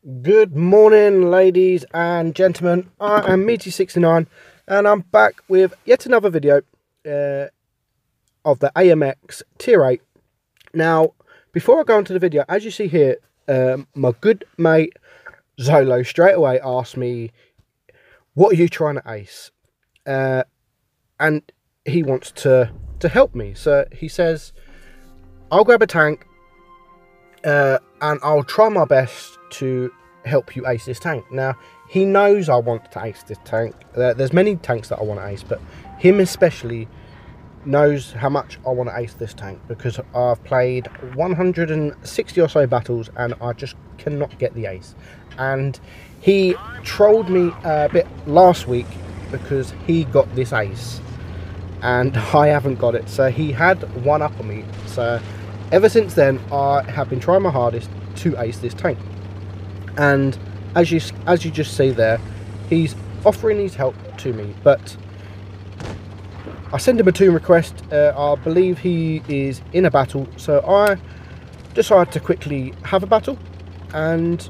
Good morning, ladies and gentlemen. I am mine.to and I'm back with yet another video of the AMX Tier 8. Now, before I go into the video, as you see here, my good mate Zolo straight away asked me, what are you trying to ace? And he wants to help me. So he says, I'll grab a tank and I'll try my best to help you ace this tank. Now, he knows I want to ace this tank. There's many tanks that I want to ace, but him especially knows how much I want to ace this tank, because I've played 160 or so battles and I just cannot get the ace. And he trolled me a bit last week because he got this ace and I haven't got it. So he had one up on me. So ever since then, I have been trying my hardest to ace this tank. And as you just see there, he's offering his help to me. But I sent him a toon request. I believe he is in a battle. So I decided to quickly have a battle. And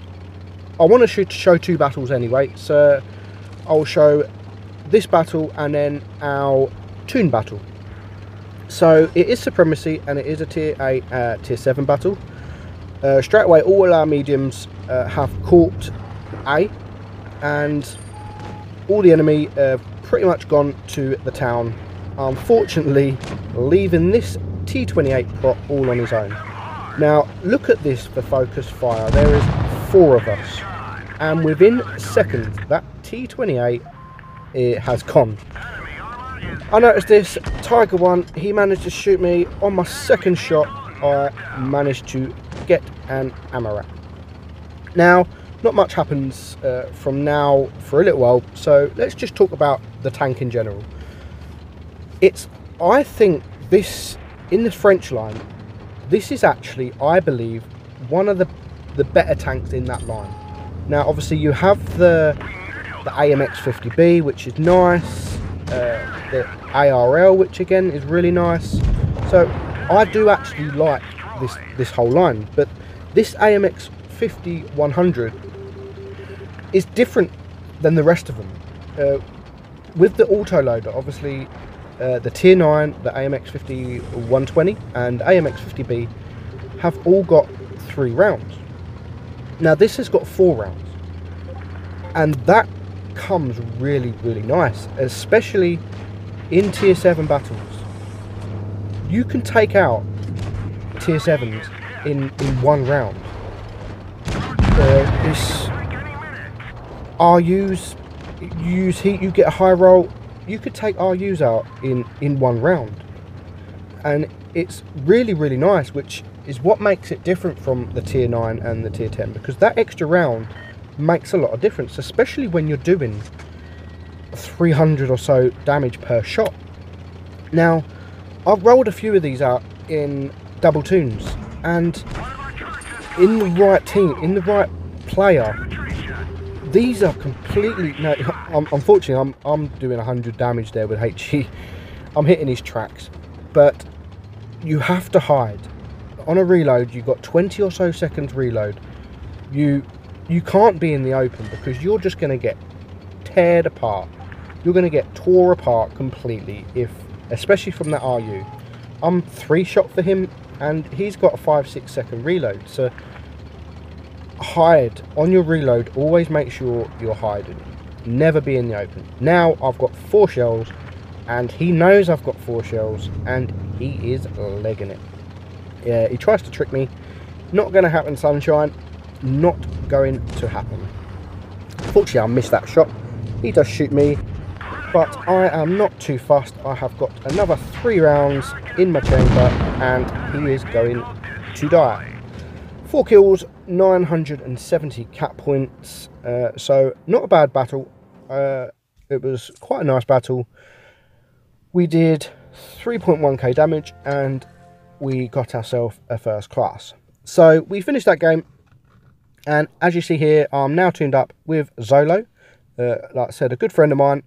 I want to show two battles anyway. So I'll show this battle and then our toon battle. So it is Supremacy and it is a Tier 8, Tier 7 battle. Straight away, all our mediums have caught A, and all the enemy have pretty much gone to the town, unfortunately leaving this T28 prop all on his own. Now look at this for focus fire. There is 4 of us, and within seconds that T28 it has gone. I noticed this Tiger one, he managed to shoot me on my second shot. I managed to get an ammo rack. Now, not much happens from now for a little while, so let's just talk about the tank in general. I think this, in the French line, this is actually, I believe, one of the better tanks in that line. Now, obviously, you have the AMX 50B, which is nice, the ARL, which again is really nice. So I do actually like this whole line, but this AMX 50-100 is different than the rest of them. With the autoloader, obviously, the Tier 9, the AMX 50-120 and AMX 50B have all got 3 rounds. Now this has got 4 rounds, and that comes really nice, especially in Tier 7 battles. You can take out Tier 7s in 1 round. RUs, you use heat, you get a high roll. You could take RUs out in 1 round, and it's really nice, which is what makes it different from the Tier 9 and the Tier 10, because that extra round makes a lot of difference, especially when you're doing 300 or so damage per shot. Now, I've rolled a few of these out in double toons, and in the right team, in the right player, these are completely, no, unfortunately I'm doing 100 damage there with HE. I'm hitting his tracks, but you have to hide. On a reload, you've got 20 or so seconds reload. You can't be in the open, because you're just going to get teared apart. You're going to get tore apart completely, especially from that RU. I'm 3-shot for him, and he's got a 5-6 second reload. So hide on your reload. Always make sure you're hiding. Never be in the open. Now I've got 4 shells, and he knows I've got 4 shells, and he is legging it. Yeah, he tries to trick me. Not going to happen, sunshine. Not going to happen. Fortunately, I missed that shot. He does shoot me, but I am not too fussed. I have got another 3 rounds in my chamber, and he is going to die. 4 kills, 970 cat points. So not a bad battle. It was quite a nice battle. We did 3.1k damage, and we got ourselves a first class. So we finished that game. And as you see here, I'm now tuned up with Zolo, like I said, a good friend of mine,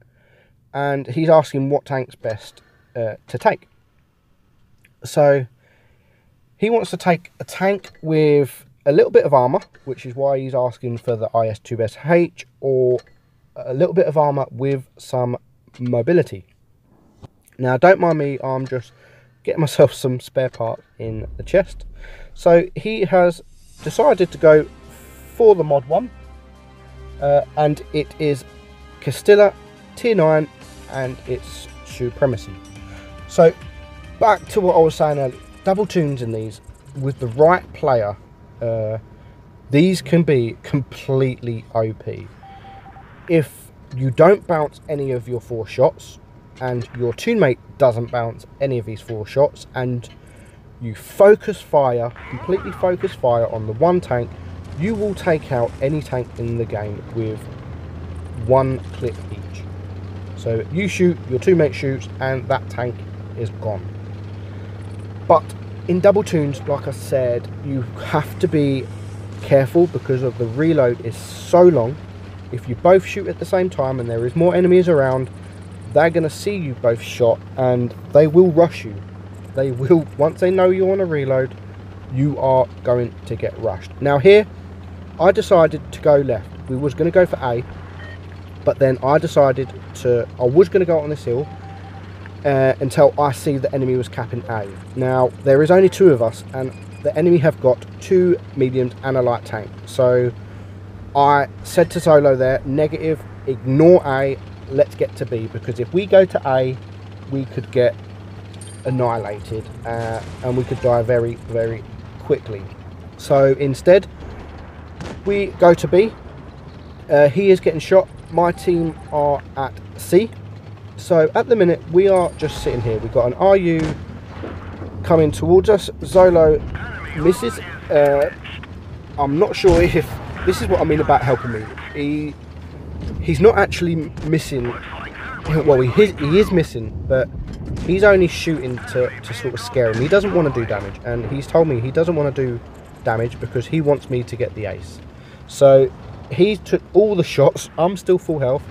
and he's asking what tank's best to take. So he wants to take a tank with a little bit of armor, which is why he's asking for the IS-2SH, or a little bit of armor with some mobility. Now, don't mind me, I'm just getting myself some spare parts in the chest. So he has decided to go for the mod 1, and it is Castilla tier 9, and it's Supremacy. So back to what I was saying earlier, double tunes in these with the right player, these can be completely OP. If you don't bounce any of your 4 shots, and your teammate doesn't bounce any of these 4 shots, and you focus fire, completely focus fire on the one tank, you will take out any tank in the game with 1 clip each. So you shoot, your teammate shoots, and that tank is gone. But in double tunes, like I said, you have to be careful because of the reload is so long. If you both shoot at the same time and there is more enemies around, they're going to see you both shot and they will rush you. They will, once they know you're on a reload, you are going to get rushed. Now here, I decided to go left. We was going to go for A, but then I decided I was going to go on this hill until I see the enemy was capping A. Now, there is only 2 of us, and the enemy have got 2 mediums and a light tank. So I said to Solo there, negative, ignore A, let's get to B, because if we go to A, we could get annihilated and we could die very, very quickly. So instead, we go to B. He is getting shot. My team are at C. So at the minute, we are just sitting here. We've got an RU coming towards us. Zolo misses. I'm not sure if this is what I mean about helping me. He's not actually missing. Well, he is missing, but he's only shooting to sort of scare him. He doesn't want to do damage, and he's told me he doesn't want to do damage because he wants me to get the ace. So he took all the shots. I'm still full health,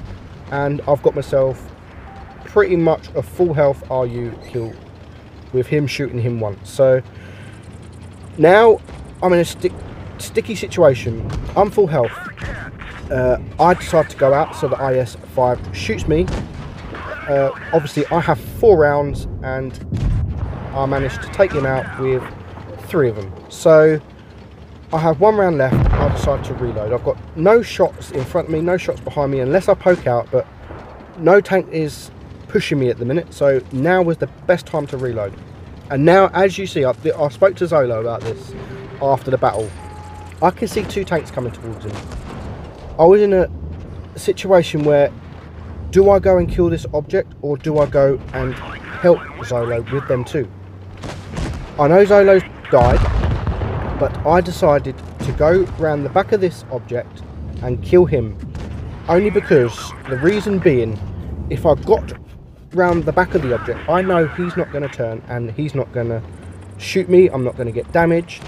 and I've got myself pretty much a full health RU kill with him shooting him once. So now I'm in a sticky situation. I'm full health. I decide to go out, so the IS-5 shoots me. Obviously I have 4 rounds and I managed to take him out with 3 of them. So I have 1 round left. I decide to reload. I've got no shots in front of me, no shots behind me unless I poke out, but no tank is pushing me at the minute, so now was the best time to reload. And now, as you see, I spoke to Zolo about this after the battle. I can see 2 tanks coming towards him. I was in a situation where, do I go and kill this object, or do I go and help Zolo with them too? I know Zolo's died, but I decided to go round the back of this object and kill him, only because, the reason being, if I got round the back of the object, I know he's not going to turn and he's not going to shoot me, I'm not going to get damaged.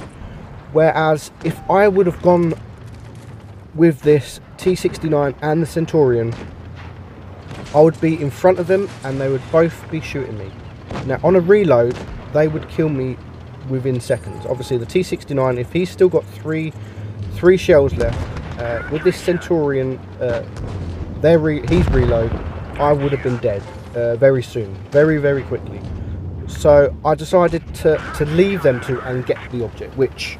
Whereas if I would have gone with this T69 and the Centurion, I would be in front of them and they would both be shooting me. Now on a reload, they would kill me within seconds. Obviously the T69, if he's still got three shells left, with this Centurion, he's reload, I would have been dead very soon, very quickly. So I decided to leave them to and get the object, which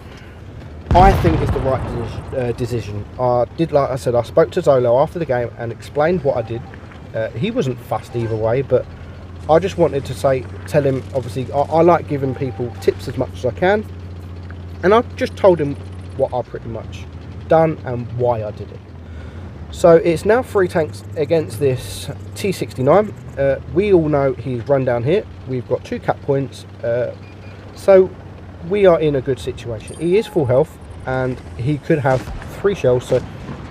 I think is the right decision. I did, like I said, I spoke to Zolo after the game and explained what I did. He wasn't fussed either way, but I just wanted to tell him, obviously, I like giving people tips as much as I can, and I just told him what I pretty much done and why I did it. So it's now 3 tanks against this T69. We all know he's run down here. We've got 2 cap points, so we are in a good situation. He is full health and he could have 3 shells, so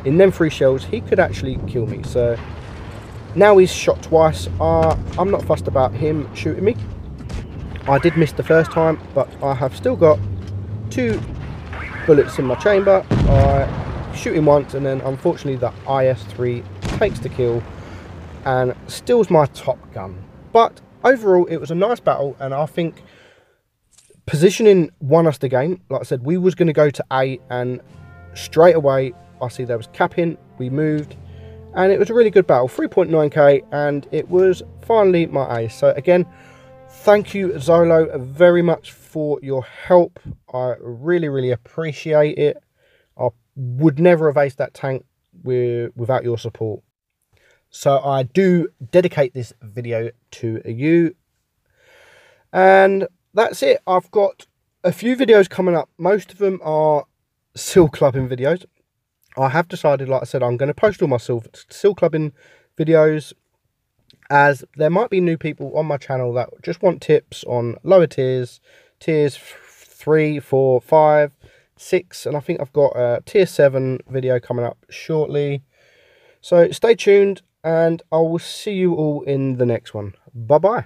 in them 3 shells he could actually kill me. So now he's shot twice. I'm not fussed about him shooting me. I did miss the first time, but I have still got 2 bullets in my chamber. I shoot him once, and then unfortunately the IS-3 takes the kill and steals my top gun. But overall it was a nice battle, and I think Positioning won us the game. Like I said, we was going to go to A, and straight away I see there was capping. We moved, and it was a really good battle. 3.9k, and it was finally my A. So again, thank you, Zolo, very much for your help. I really appreciate it. I would never have aced that tank without your support. So I do dedicate this video to you. And that's it. I've got a few videos coming up. Most of them are seal clubbing videos. I have decided, like I said, I'm going to post all my seal clubbing videos, as there might be new people on my channel that just want tips on lower tiers 3, 4, 5, 6, and I think I've got a tier 7 video coming up shortly. So stay tuned, and I will see you all in the next one. Bye bye.